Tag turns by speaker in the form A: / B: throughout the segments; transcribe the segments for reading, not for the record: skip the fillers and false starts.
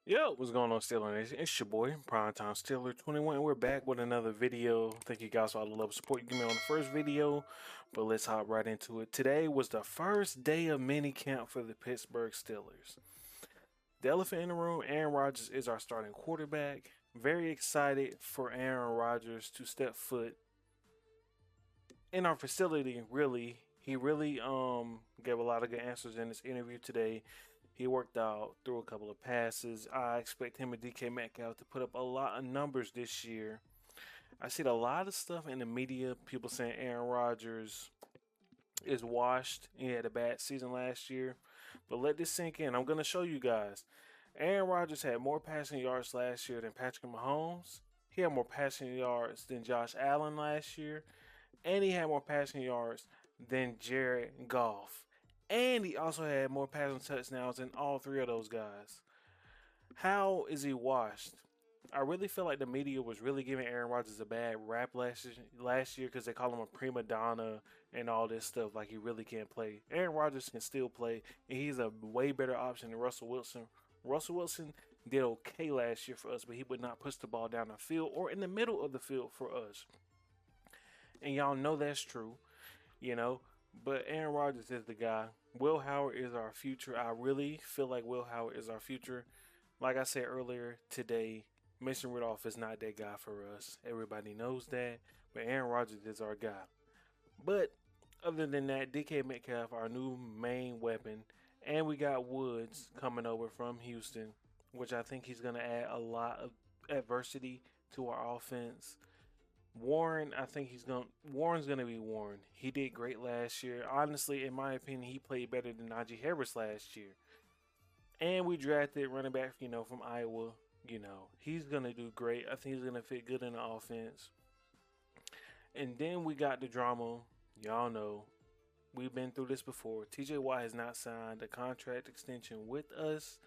A: Yo, what's going on, Steeler Nation? It's your boy, Primetime Steeler 21, and we're back with another video. Thank you guys for all the love and support you give me on the first video, but let's hop right into it. Today was the first day of minicamp for the Pittsburgh Steelers. The elephant in the room, Aaron Rodgers is our starting quarterback. Very excited for Aaron Rodgers to step foot in our facility. He really gave a lot of good answers in this interview today. He worked out, threw a couple of passes. I expect him and DK Metcalf to put up a lot of numbers this year. I see a lot of stuff in the media, people saying Aaron Rodgers is washed. He had a bad season last year. But let this sink in. I'm going to show you guys. Aaron Rodgers had more passing yards last year than Patrick Mahomes. He had more passing yards than Josh Allen last year. And he had more passing yards than Jared Goff. And he also had more passing touchdowns than all three of those guys. How is he washed? I really feel like the media was really giving Aaron Rodgers a bad rap last year because they call him a prima donna and all this stuff, like he really can't play. Aaron Rodgers can still play, and he's a way better option than Russell Wilson. Russell Wilson did okay last year for us, but he would not push the ball down the field or in the middle of the field for us. And y'all know that's true, you know. But Aaron Rodgers is the guy. Will Howard is our future. I really feel like Will Howard is our future. Like I said earlier today, Mason Rudolph is not that guy for us. Everybody knows that. But Aaron Rodgers is our guy. But other than that, DK Metcalf, our new main weapon. And we got Woods coming over from Houston, which I think he's going to add a lot of adversity to our offense. Warren, I think Warren's gonna be Warren. He did great last year. Honestly, in my opinion, he played better than Najee Harris last year. And we drafted running back, from Iowa. He's gonna do great. I think he's gonna fit good in the offense. And then we got the drama. Y'all know, we've been through this before. TJ Watt has not signed a contract extension with us.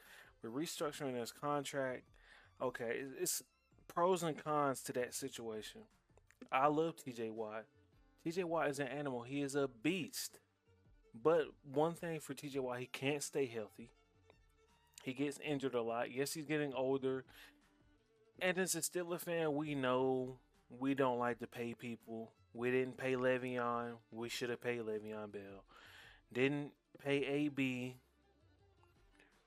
A: We're restructuring his contract. Okay, it's pros and cons to that situation. I love TJ Watt. TJ Watt is an animal. He is a beast. But one thing for TJ Watt, he can't stay healthy. He gets injured a lot. Yes, he's getting older. And as a Steelers fan, we know we don't like to pay people. We didn't pay Le'Veon. We should have paid Le'Veon Bell. Didn't pay AB.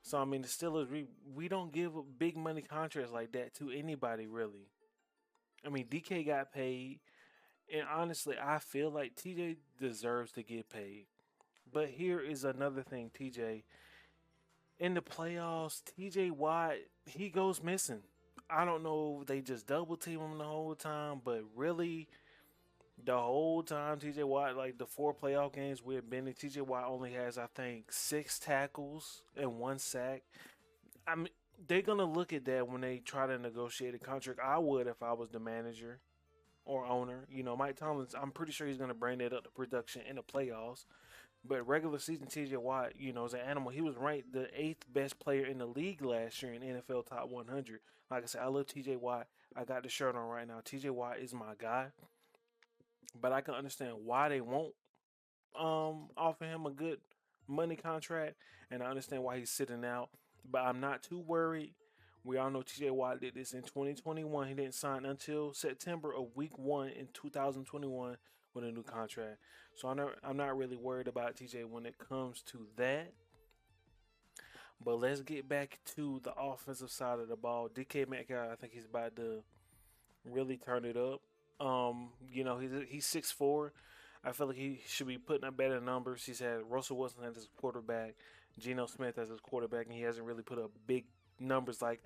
A: So, I mean, the Steelers, we don't give big money contracts like that to anybody, really. I mean, DK got paid. And honestly, I feel like TJ deserves to get paid. But here is another thing, TJ. In the playoffs, TJ Watt, he goes missing. I don't know if they just double team him the whole time, but really, the whole time TJ Watt, like the 4 playoff games we've been in, TJ Watt only has, I think, 6 tackles and 1 sack. I mean, they're going to look at that when they try to negotiate a contract. I would if I was the manager or owner. Mike Tomlin, I'm pretty sure he's going to bring that up to production in the playoffs. But regular season TJ Watt, is an animal. He was ranked the 8th best player in the league last year in NFL Top 100. Like I said, I love TJ Watt. I got the shirt on right now. TJ Watt is my guy. But I can understand why they won't offer him a good money contract, and I understand why he's sitting out. But I'm not too worried. We all know TJ Watt did this in 2021. He didn't sign until September of week 1 in 2021 with a new contract. So I'm not really worried about TJ when it comes to that. But let's get back to the offensive side of the ball. DK Metcalf, I think he's about to really turn it up. He's 6'4". I feel like he should be putting up better numbers. He's had Russell Wilson as his quarterback, Geno Smith as his quarterback, and he hasn't really put up big numbers like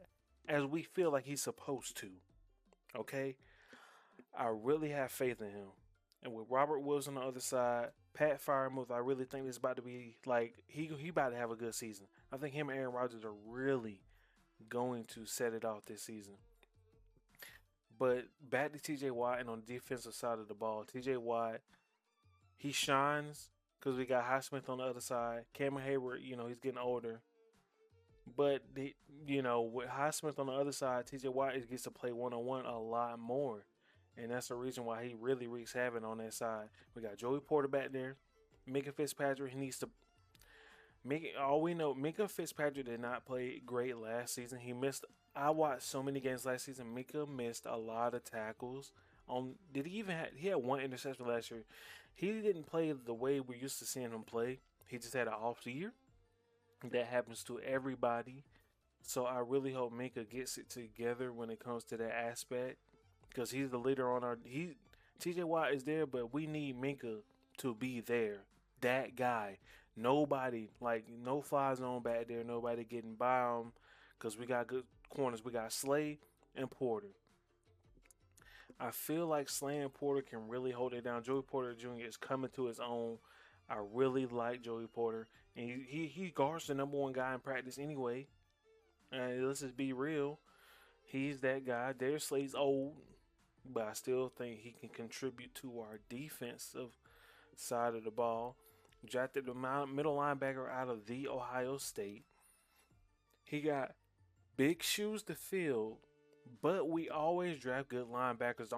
A: as we feel like he's supposed to. Okay? I really have faith in him. And with Robert Woods on the other side, Pat Freiermuth, I really think this about to be like he about to have a good season. I think him and Aaron Rodgers are really going to set it off this season. But back to TJ Watt, and on the defensive side of the ball, TJ Watt, he shines because we got Highsmith on the other side. Cameron Hayward, he's getting older. But, with Highsmith on the other side, TJ Watt gets to play one-on-one a lot more. And that's the reason why he really wreaks havoc on that side. We got Joey Porter back there. Minka Fitzpatrick, All we know, Minka Fitzpatrick did not play great last season. He missed. I watched so many games last season. Minka missed a lot of tackles. Did he even he had one interception last year? He didn't play the way we're used to seeing him play. He just had an off year. That happens to everybody. So I really hope Minka gets it together when it comes to that aspect, because he's the leader on our. TJ Watt is there, but we need Minka to be there. That guy. Nobody, like, no fly zone back there. Nobody getting by him, because we got good corners. We got Slay and Porter. I feel like Slay and Porter can really hold it down. Joey Porter Jr. is coming to his own. I really like Joey Porter, and he guards the #1 guy in practice anyway. And let's just be real, he's that guy. Darius Slay's old, but I still think he can contribute to our defensive side of the ball. Drafted the middle linebacker out of the Ohio State. He got big shoes to fill, but we always draft good linebackers.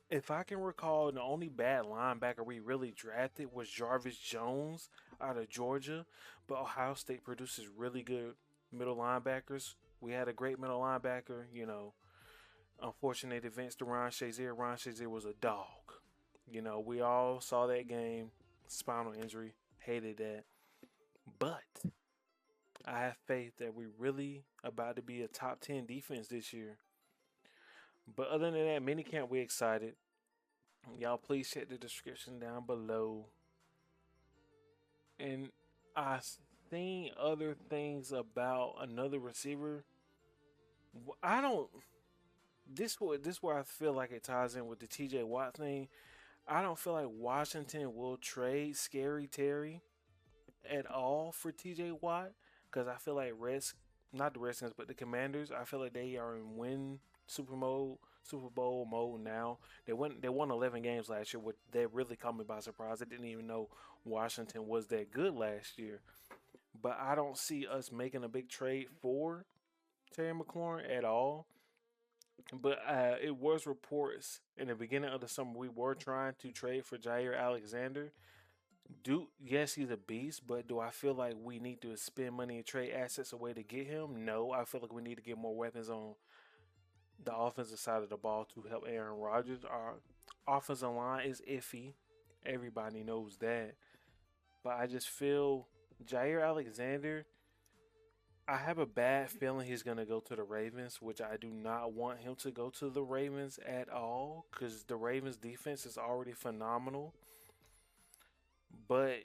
A: If I can recall, the only bad linebacker we really drafted was Jarvis Jones out of Georgia, but Ohio State produces really good middle linebackers. We had a great middle linebacker, unfortunate events to Ron Shazier. Ron Shazier was a dog. We all saw that game. Spinal injury. Hated that. But I have faith that we really about to be a top 10 defense this year. But other than that, minicamp, we excited. Y'all please check the description down below. And I seen other things about another receiver. This where I feel like it ties in with the TJ Watt thing. I don't feel like Washington will trade Scary Terry at all for TJ Watt, because I feel like not the Redskins, but the Commanders, I feel like they are in Super Bowl mode now. They won 11 games last year, which that really caught me by surprise. I didn't even know Washington was that good last year. But I don't see us making a big trade for Terry McLaurin at all. But it was reports in the beginning of the summer we were trying to trade for Jair Alexander. Yes, he's a beast, but do I feel like we need to spend money and trade assets away to get him? No, I feel like we need to get more weapons on the offensive side of the ball to help Aaron Rodgers. Our offensive line is iffy. Everybody knows that. But I just feel Jair Alexander, I have a bad feeling he's going to go to the Ravens, which I do not want him to go to the Ravens at all, because the Ravens defense is already phenomenal. But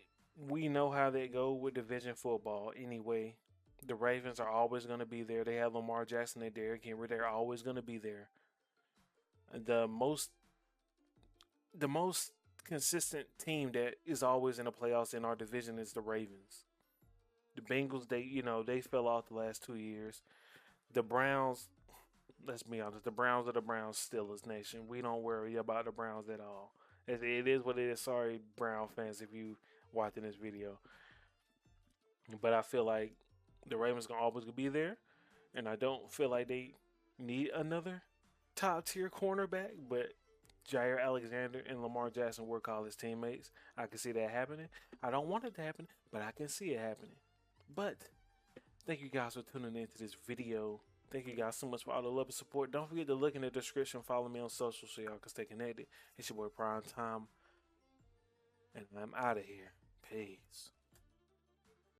A: we know how they go with division football anyway. The Ravens are always going to be there. They have Lamar Jackson and Derrick Henry. They're always going to be there. The most consistent team that is always in the playoffs in our division is the Ravens. The Bengals, they fell off the last 2 years. The Browns, let's be honest, the Browns are the Browns Steelers nation. We don't worry about the Browns at all. It is what it is. Sorry, Brown fans, if you watching this video. But I feel like the Ravens are always going to be there. And I don't feel like they need another top-tier cornerback. But Jair Alexander and Lamar Jackson were college teammates. I can see that happening. I don't want it to happen, but I can see it happening. But thank you guys for tuning into this video. Thank you guys so much for all the love and support. Don't forget to look in the description. Follow me on social so y'all can stay connected. It's your boy Prime Time. And I'm out of here. Peace.